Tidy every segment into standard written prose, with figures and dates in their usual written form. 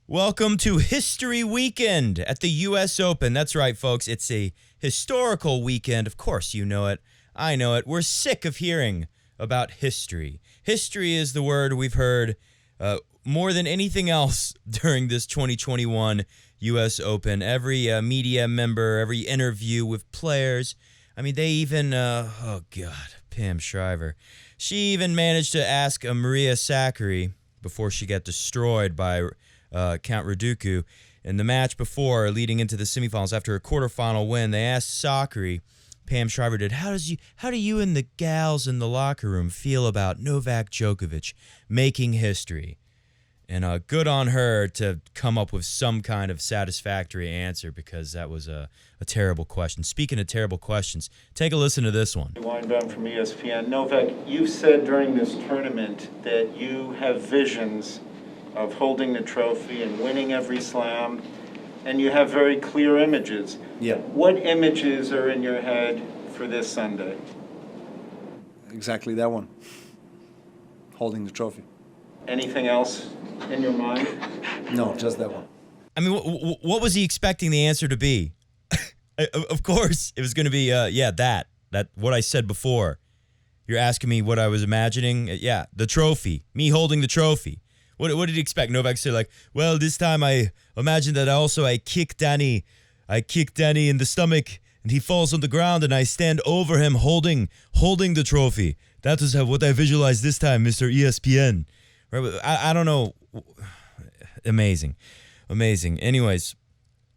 Welcome to History Weekend at the U.S. Open. That's right, folks. It's a historical weekend. Of course, you know it. I know it. We're sick of hearing about history. History is the word we've heard more than anything else during this 2021 U.S. Open. Every media member, every interview with players. I mean, they even, Pam Shriver. She even managed to ask Maria Sakkari before she got destroyed by Count Raducu. In the match before, leading into the semifinals, after a quarterfinal win, they asked Sakkari, Pam Shriver did, how do you and the gals in the locker room feel about Novak Djokovic making history? And good on her to come up with some kind of satisfactory answer, because that was a terrible question. Speaking of terrible questions, take a listen to this one. Weinbaum from ESPN. Novak, you've said during this tournament that you have visions of holding the trophy and winning every slam, and you have very clear images. Yeah. What images are in your head for this Sunday? Exactly that one. Holding the trophy. Anything else in your mind? No, just that one. I mean, what was he expecting the answer to be? Of course, it was going to be, that what I said before. You're asking me what I was imagining? Yeah, the trophy. Me holding the trophy. What did he expect? Novak said, like, well, this time I imagined that I kick Danny in the stomach, and he falls on the ground, and I stand over him holding the trophy. That is what I visualized this time, Mr. ESPN. Right? I don't know. Amazing. Anyways,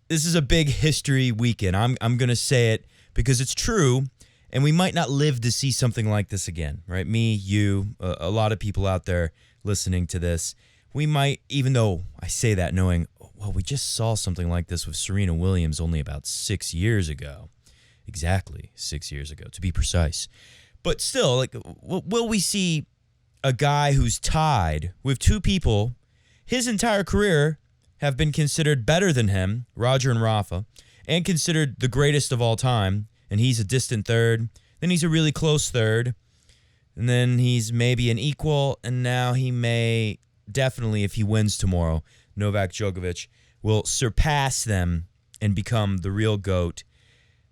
this is a big history weekend. I'm going to say it because it's true, and we might not live to see something like this again, right? Me, you, a lot of people out there listening to this. We might, even though I say that knowing, well, we just saw something like this with Serena Williams only about 6 years ago. Exactly 6 years ago, to be precise. But still, like, will we see a guy who's tied with two people his entire career have been considered better than him, Roger and Rafa, and considered the greatest of all time, and he's a distant third, then he's a really close third, and then he's maybe an equal, and now he may definitely, if he wins tomorrow, Novak Djokovic will surpass them and become the real GOAT.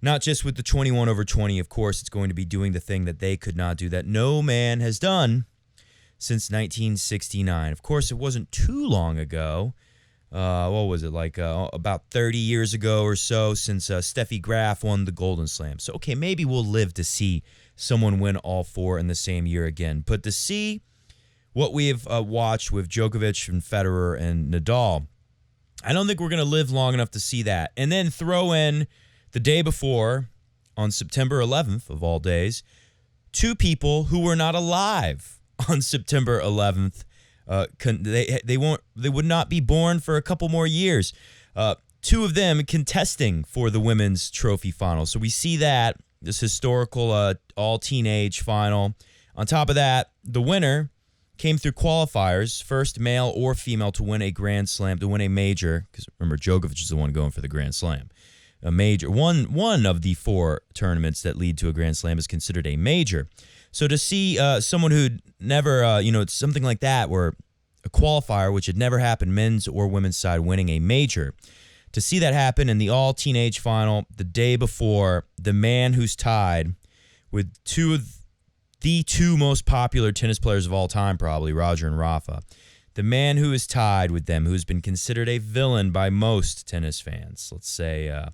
Not just with the 21/20, of course, it's going to be doing the thing that they could not do, that no man has done since 1969. Of course, it wasn't too long ago. What was it, like about 30 years ago or so, since Steffi Graf won the Golden Slam. So, okay, maybe we'll live to see someone win all four in the same year again. But to see what we have watched with Djokovic and Federer and Nadal, I don't think we're going to live long enough to see that. And then throw in the day before, on September 11th of all days, two people who were not alive on September 11th. They would not be born for a couple more years. Two of them contesting for the women's trophy final. So we see that, this historical all-teenage final. On top of that, the winner came through qualifiers, first male or female to win a Grand Slam, to win a major, because remember, Djokovic is the one going for the Grand Slam. A major, one of the four tournaments that lead to a Grand Slam is considered a major. So to see someone who'd never, it's something like that, where a qualifier, which had never happened, men's or women's side winning a major, to see that happen in the all-teenage final the day before, the man who's tied with two of the two most popular tennis players of all time, probably, Roger and Rafa, the man who is tied with them, who's been considered a villain by most tennis fans, let's say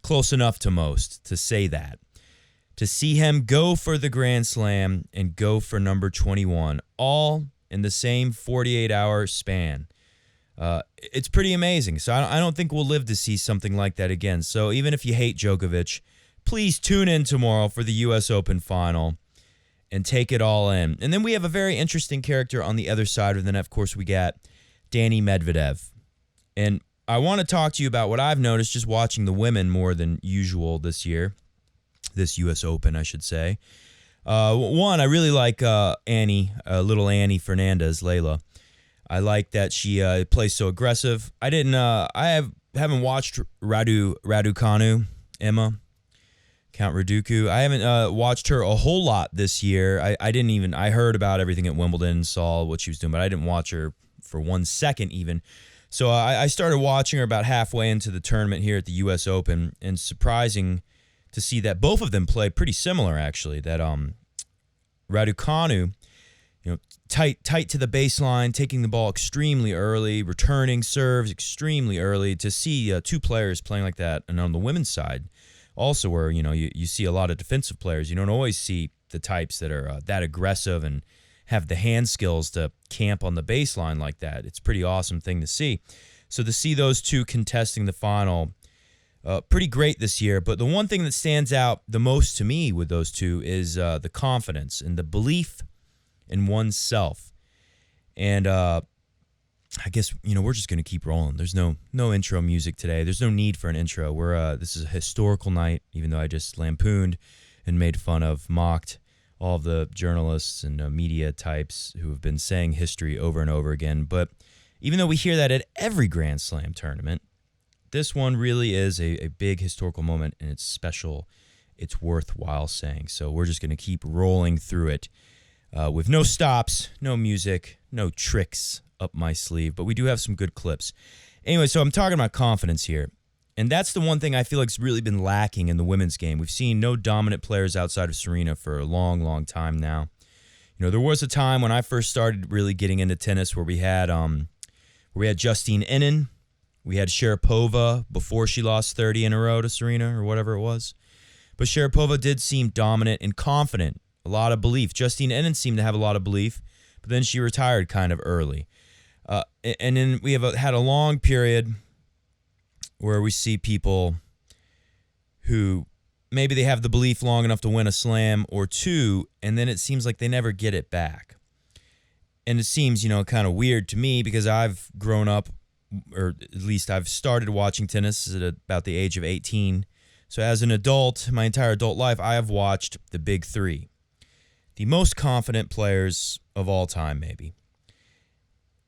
close enough to most to say that, to see him go for the Grand Slam and go for number 21, all in the same 48-hour span. It's pretty amazing. So I don't think we'll live to see something like that again. So even if you hate Djokovic, please tune in tomorrow for the U.S. Open final and take it all in. And then we have a very interesting character on the other side. And then, of course, we got Danny Medvedev. And I want to talk to you about what I've noticed just watching the women more than usual this year. This U.S. Open, I should say. One, I really like Annie, little Annie Fernandez, Layla. I like that she plays so aggressive. I haven't watched Raducanu, Emma, Count Raducu. I haven't watched her a whole lot this year. I heard about everything at Wimbledon, saw what she was doing, but I didn't watch her for 1 second even. So I started watching her about halfway into the tournament here at the U.S. Open, and surprising to see that both of them play pretty similar, actually. That Raducanu, tight to the baseline, taking the ball extremely early, returning serves extremely early. To see two players playing like that, and on the women's side, also where you see a lot of defensive players. You don't always see the types that are that aggressive and have the hand skills to camp on the baseline like that. It's a pretty awesome thing to see. So to see those two contesting the final, pretty great this year. But the one thing that stands out the most to me with those two is the confidence and the belief in oneself. And I guess we're just gonna keep rolling. There's no intro music today. There's no need for an intro. This is a historical night, even though I just lampooned and made fun of, mocked all of the journalists and media types who have been saying history over and over again. But even though we hear that at every Grand Slam tournament, this one really is a big historical moment, and it's special. It's worthwhile saying. So we're just going to keep rolling through it with no stops, no music, no tricks up my sleeve. But we do have some good clips. Anyway, so I'm talking about confidence here. And that's the one thing I feel like has really been lacking in the women's game. We've seen no dominant players outside of Serena for a long, long time now. There was a time when I first started really getting into tennis where we had Justine Henin, we had Sharapova before she lost 30 in a row to Serena or whatever it was. But Sharapova did seem dominant and confident, a lot of belief. Justine Henin seemed to have a lot of belief, but then she retired kind of early. And then we have had a long period where we see people who maybe they have the belief long enough to win a slam or two, and then it seems like they never get it back. And it seems, kind of weird to me because I've grown up, or at least I've started watching tennis at about the age of 18. So as an adult, my entire adult life, I have watched the big three. The most confident players of all time, maybe.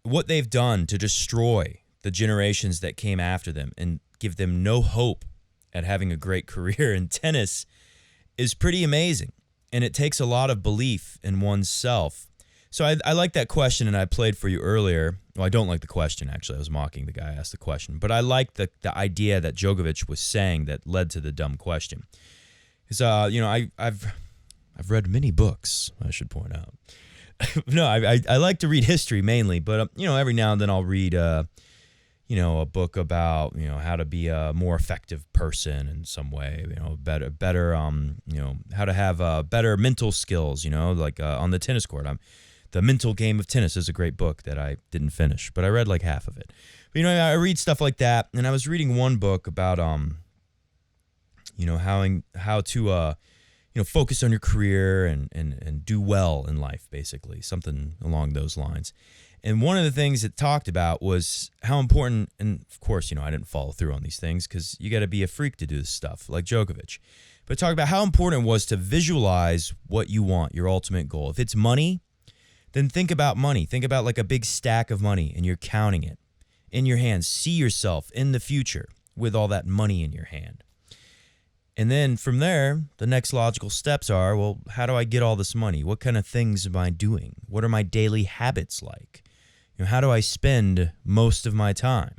What they've done to destroy the generations that came after them and give them no hope at having a great career in tennis is pretty amazing. And it takes a lot of belief in oneself. So I like that question, and I played for you earlier. Well, I don't like the question, actually. I was mocking the guy who asked the question. But I like the idea that Djokovic was saying that led to the dumb question. Because, I've read many books, I should point out. No, I like to read history mainly, but, every now and then I'll read a book about, how to be a more effective person in some way, better, how to have better mental skills, like on the tennis court. The Mental Game of Tennis is a great book that I didn't finish, but I read like half of it. But, I read stuff like that, and I was reading one book about, how to, focus on your career and do well in life, basically, something along those lines. And one of the things it talked about was how important, and of course, I didn't follow through on these things because you got to be a freak to do this stuff, like Djokovic. But it talked about how important it was to visualize what you want, your ultimate goal. If it's money, then think about money. Think about like a big stack of money, and you're counting it in your hands. See yourself in the future with all that money in your hand. And then from there, the next logical steps are, well, how do I get all this money? What kind of things am I doing? What are my daily habits like? How do I spend most of my time?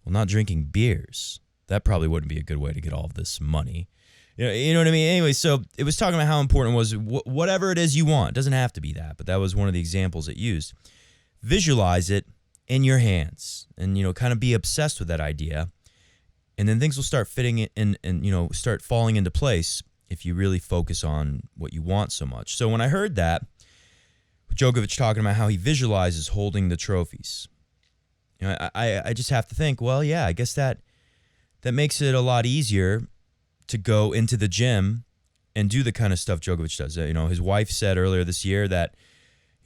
Well, not drinking beers. That probably wouldn't be a good way to get all of this money. You know what I mean? Anyway, so it was talking about how important it was whatever it is you want. It doesn't have to be that, but that was one of the examples it used. Visualize it in your hands and, kind of be obsessed with that idea. And then things will start fitting in and, start falling into place if you really focus on what you want so much. So when I heard that, Djokovic talking about how he visualizes holding the trophies, I just have to think, well, yeah, I guess that makes it a lot easier to go into the gym and do the kind of stuff Djokovic does. His wife said earlier this year that,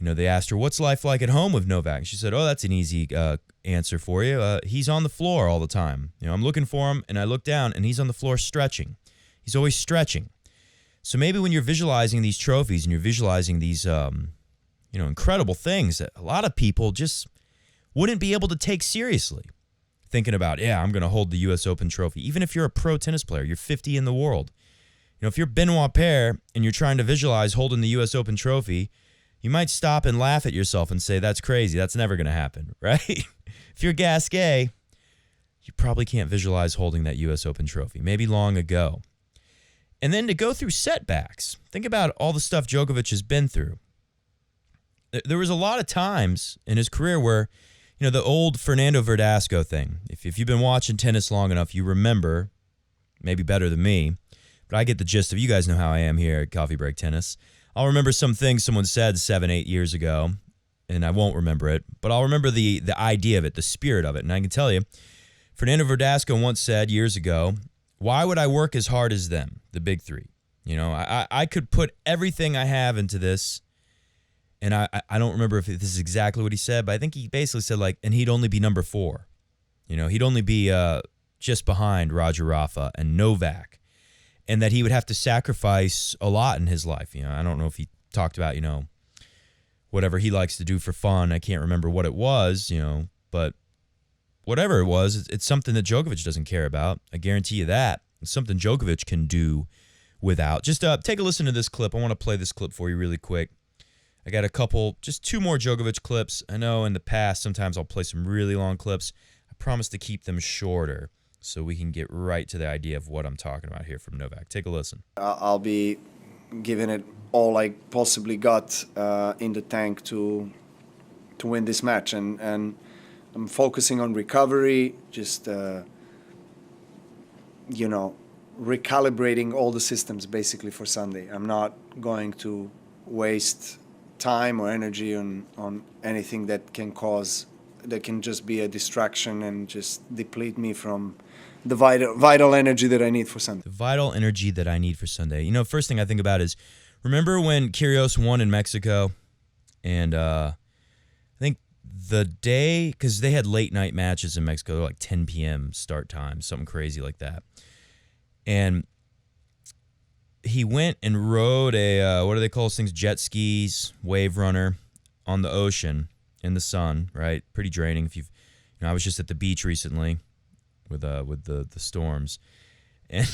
they asked her, what's life like at home with Novak? And she said, oh, that's an easy answer for you. He's on the floor all the time. I'm looking for him, and I look down, and he's on the floor stretching. He's always stretching. So maybe when you're visualizing these trophies and you're visualizing these, incredible things that a lot of people just wouldn't be able to take seriously. Thinking about, I'm going to hold the U.S. Open trophy. Even if you're a pro tennis player, you're 50 in the world. If you're Benoit Paire and you're trying to visualize holding the U.S. Open trophy, you might stop and laugh at yourself and say, that's crazy. That's never going to happen, right? if you're Gasquet, you probably can't visualize holding that U.S. Open trophy, maybe long ago. And then to go through setbacks. Think about all the stuff Djokovic has been through. There was a lot of times in his career where, the old Fernando Verdasco thing. If you've been watching tennis long enough, you remember, maybe better than me, but I get the gist of, you guys know how I am here at Coffee Break Tennis. I'll remember some things someone said 7-8 years ago, and I won't remember it, but I'll remember the idea of it, the spirit of it. And I can tell you, Fernando Verdasco once said years ago, why would I work as hard as them, the big three? I could put everything I have into this. And I don't remember if this is exactly what he said, but I think he basically said, and he'd only be number 4. He'd only be just behind Roger Rafa and Novak. And that he would have to sacrifice a lot in his life. I don't know if he talked about, whatever he likes to do for fun. I can't remember what it was, but whatever it was, it's something that Djokovic doesn't care about. I guarantee you that. It's something Djokovic can do without. Just take a listen to this clip. I want to play this clip for you really quick. I got just 2 more Djokovic clips. I know in the past, sometimes I'll play some really long clips. I promise to keep them shorter so we can get right to the idea of what I'm talking about here from Novak. Take a listen. I'll be giving it all I possibly got in the tank to win this match. And I'm focusing on recovery, just, recalibrating all the systems basically for Sunday. I'm not going to waste time or energy on anything that can just be a distraction and just deplete me from the vital energy that I need for Sunday. The vital energy that I need for Sunday. First thing I think about is, remember when Kyrgios won in Mexico? And I think the day, because they had late night matches in Mexico, like 10 p.m. start time, something crazy like that. And he went and rode a, what do they call those things? Jet skis, wave runner on the ocean in the sun, right? Pretty draining. I was just at the beach recently with the storms, and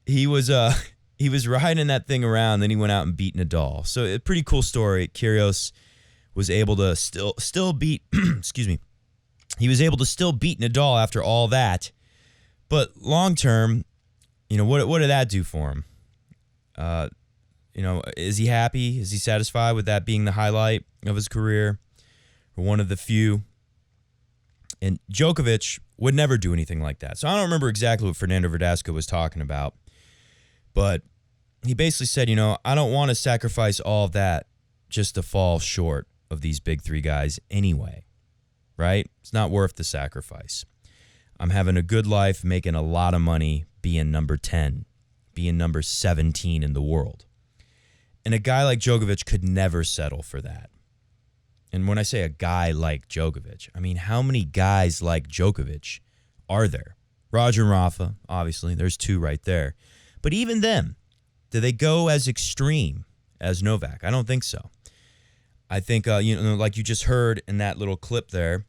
he was riding that thing around. Then he went out and beat Nadal. So a pretty cool story. Kyrgios was able to still beat, excuse me. He was able to still beat Nadal after all that. But long term, what did that do for him? Is he happy? Is he satisfied with that being the highlight of his career, or one of the few? And Djokovic would never do anything like that. So I don't remember exactly what Fernando Verdasco was talking about, but he basically said, I don't want to sacrifice all of that just to fall short of these big 3 guys anyway, right? It's not worth the sacrifice. I'm having a good life, making a lot of money, being number 10, being number 17 in the world. And a guy like Djokovic could never settle for that. And when I say a guy like Djokovic, I mean, how many guys like Djokovic are there? Roger and Rafa, obviously, there's 2 right there. But even them, do they go as extreme as Novak? I don't think so. I think, like you just heard in that little clip there,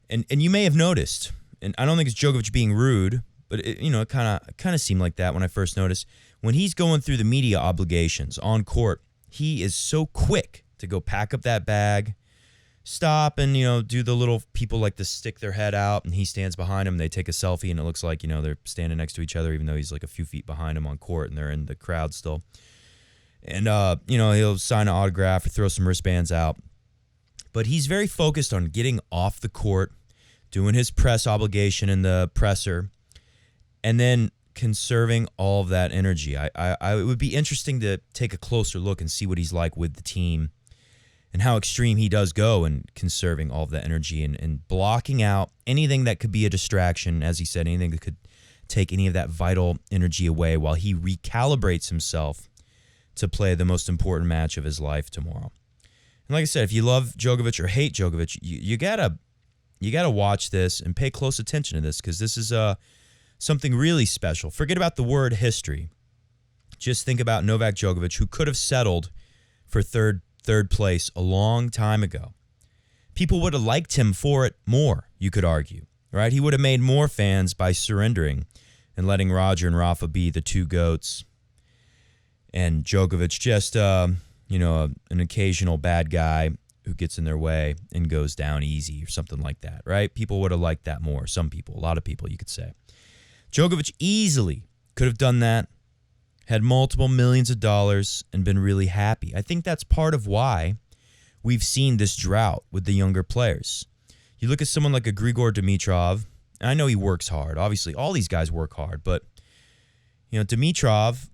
and you may have noticed, and I don't think it's Djokovic being rude, but it kind of seemed like that when I first noticed. When he's going through the media obligations on court, he is so quick to go pack up that bag, stop and, do the little people like to stick their head out, and he stands behind him. They take a selfie, and it looks like, they're standing next to each other, even though he's like a few feet behind him on court, and they're in the crowd still. And, he'll sign an autograph or throw some wristbands out. But he's very focused on getting off the court, doing his press obligation in the presser, and then conserving all of that energy. It would be interesting to take a closer look and see what he's like with the team and how extreme he does go in conserving all of that energy and blocking out anything that could be a distraction, as he said, anything that could take any of that vital energy away while he recalibrates himself to play the most important match of his life tomorrow. And like I said, if you love Djokovic or hate Djokovic, you gotta watch this and pay close attention to this, because this is something really special. Forget about the word history. Just think about Novak Djokovic, who could have settled for third place a long time ago. People would have liked him for it more, you could argue, right? He would have made more fans by surrendering and letting Roger and Rafa be the 2 GOATs, and Djokovic just, an occasional bad guy who gets in their way and goes down easy or something like that, right? People would have liked that more. Some people, a lot of people, you could say. Djokovic easily could have done that, had multiple millions of dollars, and been really happy. I think that's part of why we've seen this drought with the younger players. You look at someone like a Grigor Dimitrov, and I know he works hard. Obviously, all these guys work hard, but Dimitrov,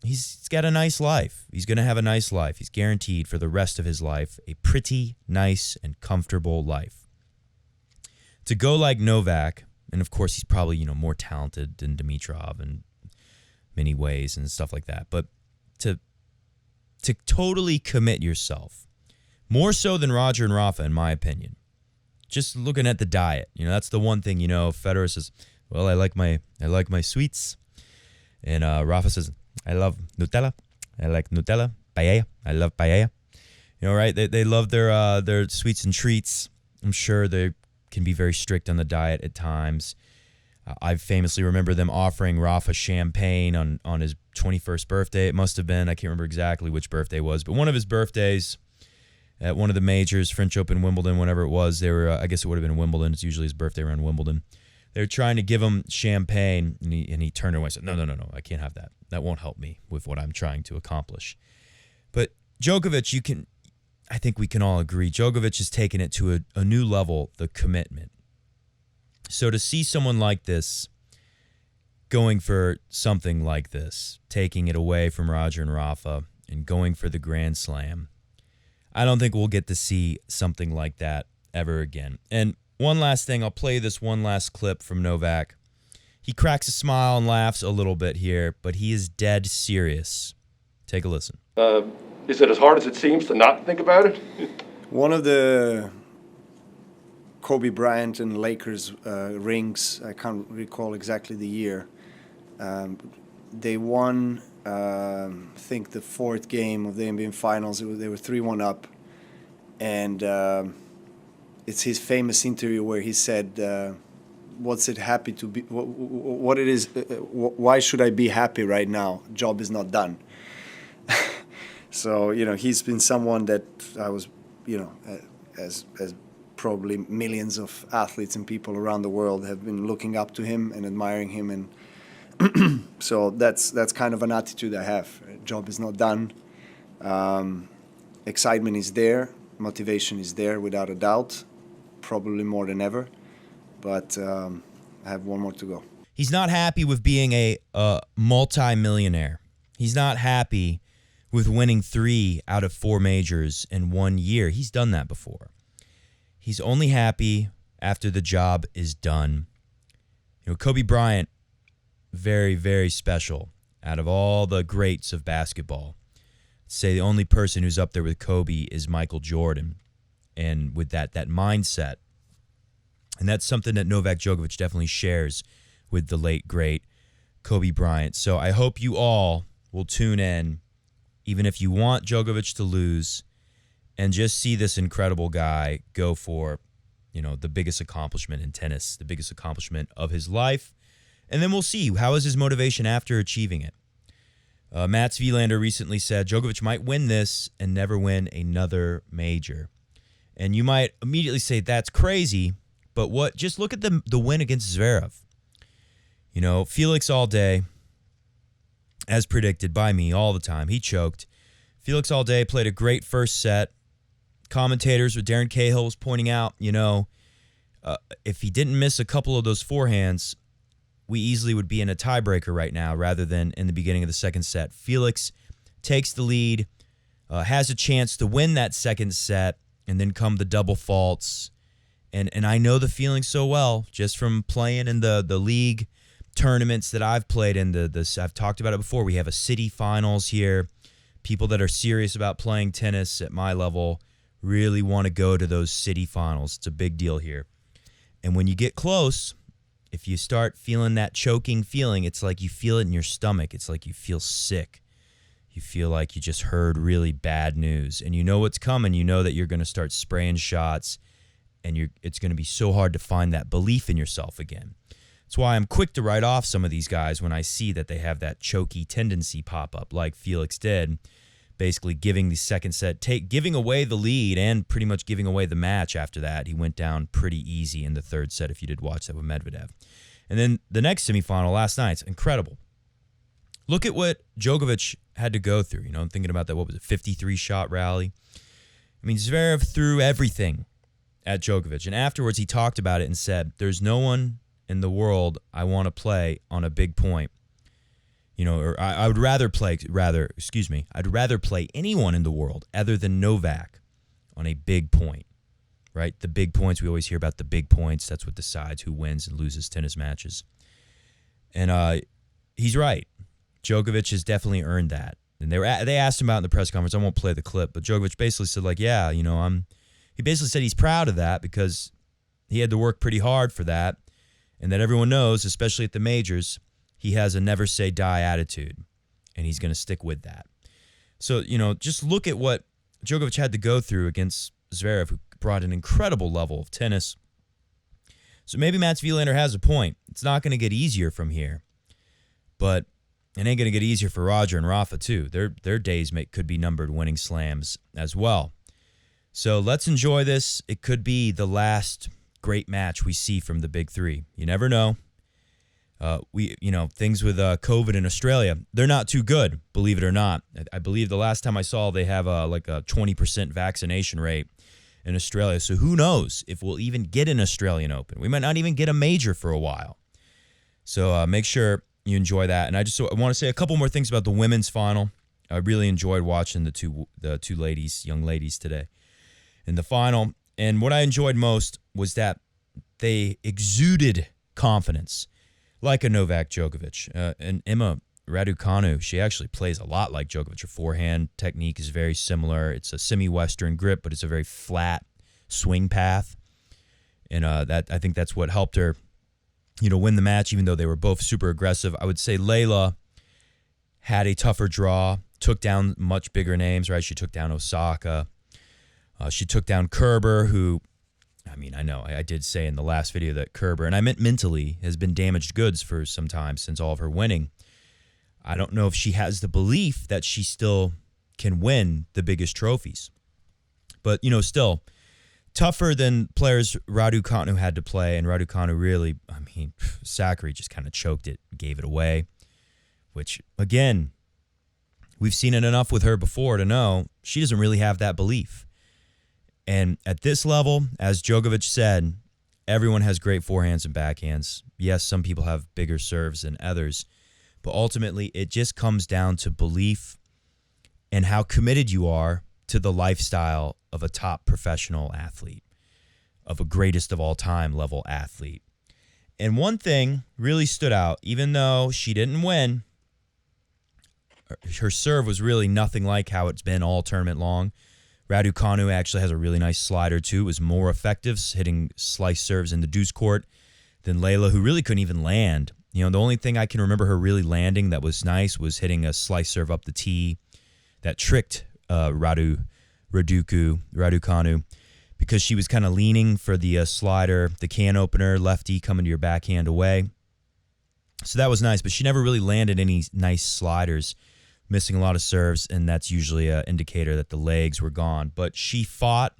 he's got a nice life. He's going to have a nice life. He's guaranteed for the rest of his life a pretty nice and comfortable life. To go like Novak, and of course he's probably more talented than Dimitrov in many ways and stuff like that, but to totally commit yourself, more so than Roger and Rafa, in my opinion. Just looking at the diet, that's the one thing. Federer says, "Well, I like my sweets," and Rafa says, "I love Nutella. I like Nutella. Paella. I love paella." Right? They love their sweets and treats. I'm sure they can be very strict on the diet at times. I famously remember them offering Rafa champagne on his 21st birthday. It must have been. I can't remember exactly which birthday it was, but one of his birthdays at one of the majors, French Open, Wimbledon, whenever it was, they were. I guess it would have been Wimbledon. It's usually his birthday around Wimbledon. They were trying to give him champagne, and he turned away and said, No, I can't have that. That won't help me with what I'm trying to accomplish. But Djokovic, I think we can all agree, Djokovic has taken it to a new level, the commitment. So to see someone like this going for something like this, taking it away from Roger and Rafa and going for the Grand Slam, I don't think we'll get to see something like that ever again. And one last thing, I'll play this one last clip from Novak. He cracks a smile and laughs a little bit here, but he is dead serious. Take a listen. Is it as hard as it seems to not think about it? One of the Kobe Bryant and Lakers rings, I can't recall exactly the year, they won, I think, the fourth game of the NBA Finals. They were 3-1 up, and it's his famous interview where he said, "What's it happy to be? What it is? Why should I be happy right now? Job is not done." So he's been someone that I was, as probably millions of athletes and people around the world have been looking up to him and admiring him, and so that's kind of an attitude I have. Job is not done. Excitement is there, motivation is there without a doubt, probably more than ever, but I have one more to go. He's not happy with being a multi-millionaire. He's not happy with winning 3 out of 4 majors in 1 year. He's done that before. He's only happy after the job is done. Kobe Bryant, very, very special. Out of all the greats of basketball, say the only person who's up there with Kobe is Michael Jordan. And with that mindset, and that's something that Novak Djokovic definitely shares with the late, great Kobe Bryant. So I hope you all will tune in, even if you want Djokovic to lose, and just see this incredible guy go for, the biggest accomplishment in tennis, the biggest accomplishment of his life. And then we'll see, how is his motivation after achieving it? Mats Wilander recently said Djokovic might win this and never win another major. And you might immediately say that's crazy, but just look at the win against Zverev. Felix all day, as predicted by me all the time, he choked. Felix all day played a great first set. Commentators with Darren Cahill was pointing out, if he didn't miss a couple of those forehands, we easily would be in a tiebreaker right now rather than in the beginning of the second set. Felix takes the lead, has a chance to win that second set, and then come the double faults. And I know the feeling so well just from playing in the league tournaments that I've played in. I've talked about it before. We have a city finals here. People that are serious about playing tennis at my level really want to go to those city finals. It's a big deal here. And when you get close, if you start feeling that choking feeling, it's like you feel it in your stomach. It's like you feel sick. You feel like you just heard really bad news. And you know what's coming. You know that you're going to start spraying shots, and it's going to be so hard to find that belief in yourself again. That's why I'm quick to write off some of these guys when I see that they have that choky tendency pop up like Felix did, basically giving the second set, giving away the lead and pretty much giving away the match after that. He went down pretty easy in the third set if you did watch that with Medvedev. And then the next semifinal last night, it's incredible. Look at what Djokovic had to go through. I'm thinking about that, 53-shot rally. I mean, Zverev threw everything at Djokovic. And afterwards, he talked about it and said, there's no one in the world I want to play on a big point. Or I'd rather play anyone in the world other than Novak on a big point, right? The big points, we always hear about the big points. That's what decides who wins and loses tennis matches. And he's right. Djokovic has definitely earned that. And they asked him about in the press conference. I won't play the clip, but Djokovic basically said, he basically said he's proud of that because he had to work pretty hard for that, and that everyone knows, especially at the majors, he has a never say die attitude, and he's going to stick with that. So, just look at what Djokovic had to go through against Zverev, who brought an incredible level of tennis. So maybe Mats Wilander has a point. It's not going to get easier from here, but it ain't going to get easier for Roger and Rafa, too. Their days could be numbered winning slams as well. So let's enjoy this. It could be the last great match we see from the big three. You never know. Things with COVID in Australia, they're not too good, believe it or not. I believe the last time I saw, they have a 20% vaccination rate in Australia. So who knows if we'll even get an Australian Open. We might not even get a major for a while. So make sure you enjoy that. And I want to say a couple more things about the women's final. I really enjoyed watching the two young ladies today in the final. And what I enjoyed most was that they exuded confidence, like a Novak Djokovic. And Emma Raducanu, she actually plays a lot like Djokovic. Her forehand technique is very similar. It's a semi-Western grip, but it's a very flat swing path. And I think that's what helped her, win the match, even though they were both super aggressive. I would say Layla had a tougher draw, took down much bigger names, right? She took down Osaka. She took down Kerber, who, I know I did say in the last video that Kerber, and I meant mentally, has been damaged goods for some time since all of her winning. I don't know if she has the belief that she still can win the biggest trophies. But, still, tougher than players Raducanu had to play, and Raducanu really, Sakkari just kind of choked it, gave it away, which, again, we've seen it enough with her before to know she doesn't really have that belief. And at this level, as Djokovic said, everyone has great forehands and backhands. Yes, some people have bigger serves than others, but ultimately it just comes down to belief and how committed you are to the lifestyle of a top professional athlete, of a greatest of all time level athlete. And one thing really stood out, even though she didn't win, her serve was really nothing like how it's been all tournament long. Raducanu actually has a really nice slider, too. It was more effective, hitting slice serves in the deuce court than Layla, who really couldn't even land. The only thing I can remember her really landing that was nice was hitting a slice serve up the tee that tricked Raducanu, because she was kind of leaning for the slider, the can opener, lefty coming to your backhand away. So that was nice, but she never really landed any nice sliders, missing a lot of serves, and that's usually an indicator that the legs were gone. But she fought.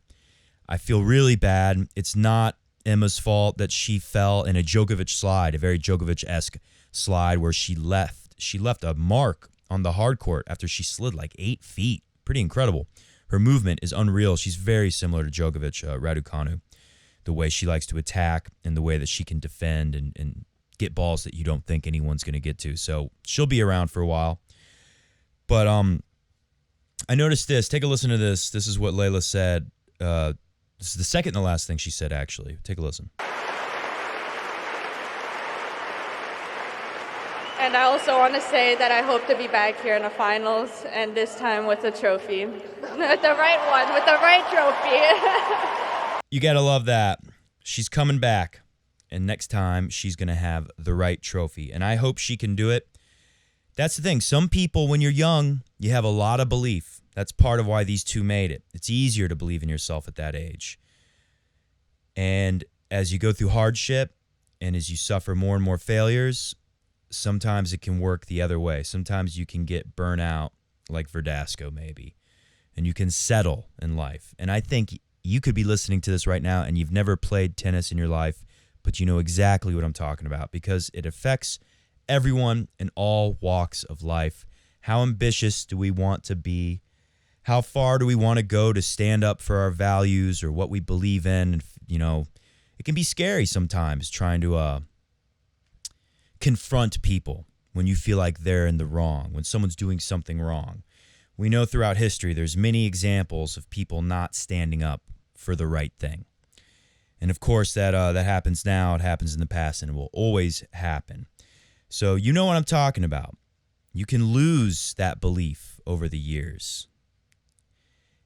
I feel really bad. It's not Emma's fault that she fell in a Djokovic slide, a very Djokovic-esque slide where she left a mark on the hard court after she slid like 8 feet. Pretty incredible. Her movement is unreal. She's very similar to Djokovic, Raducanu, the way she likes to attack and the way that she can defend and get balls that you don't think anyone's going to get to. So she'll be around for a while. But I noticed this. Take a listen to this. This is what Layla said. This is the second to last thing she said, actually. Take a listen. And I also want to say that I hope to be back here in the finals, and this time with a trophy. With the right one, with the right trophy. You got to love that. She's coming back, and next time she's going to have the right trophy. And I hope she can do it. That's the thing. Some people, when you're young, you have a lot of belief. That's part of why these two made it. It's easier to believe in yourself at that age. And as you go through hardship and as you suffer more and more failures, sometimes it can work the other way. Sometimes you can get burnt out like Verdasco maybe, and you can settle in life. And I think you could be listening to this right now and you've never played tennis in your life, but you know exactly what I'm talking about because it affects everyone in all walks of life. How ambitious do we want to be? How far do we want to go to stand up for our values or what we believe in? And, you know, it can be scary sometimes trying to confront people when you feel like they're in the wrong, when someone's doing something wrong. We know throughout history there's many examples of people not standing up for the right thing. And of course that happens now, it happens in the past, and it will always happen. So you know what I'm talking about. You can lose that belief over the years.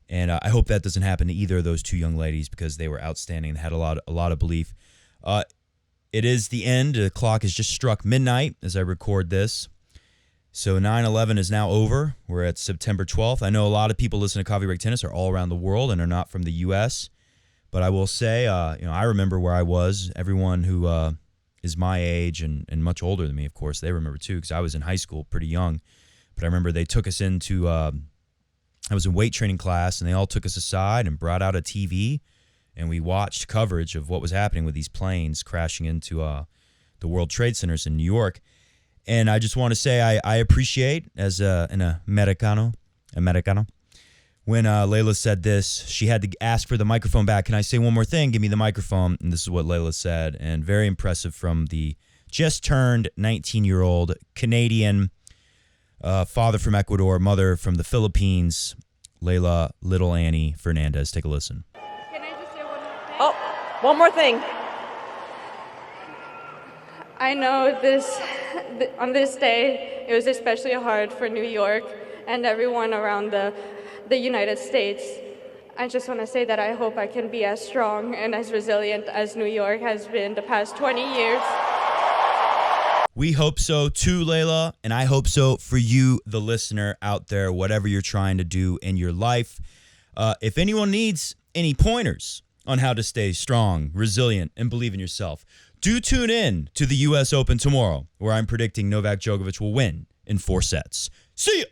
And I hope that doesn't happen to either of those two young ladies because they were outstanding and had a lot of belief. It is the end. The clock has just struck midnight as I record this. So 9/11 is now over. We're at September 12th. I know a lot of people listening to Coffee Break Tennis are all around the world and are not from the U.S. But I will say, I remember where I was. Everyone who is my age and much older than me, of course, they remember too because I was in high school pretty young. But I remember they took us into, I was in weight training class, and they all took us aside and brought out a TV, and we watched coverage of what was happening with these planes crashing into the World Trade Centers in New York. And I just want to say I appreciate, as an Americano, when Layla said this, she had to ask for the microphone back. Can I say one more thing? Give me the microphone. And this is what Layla said. And very impressive from the just turned 19-year-old Canadian, father from Ecuador, mother from the Philippines, Layla Little Annie Fernandez. Take a listen. Can I just say one more thing? Oh, one more thing. I know on this day, it was especially hard for New York and everyone around the United States. I just want to say that I hope I can be as strong and as resilient as New York has been the past 20 years. We hope so too, Layla, and I hope so for you, the listener out there, whatever you're trying to do in your life. If anyone needs any pointers on how to stay strong, resilient, and believe in yourself, do tune in to the U.S. Open tomorrow, where I'm predicting Novak Djokovic will win in 4 sets. See ya!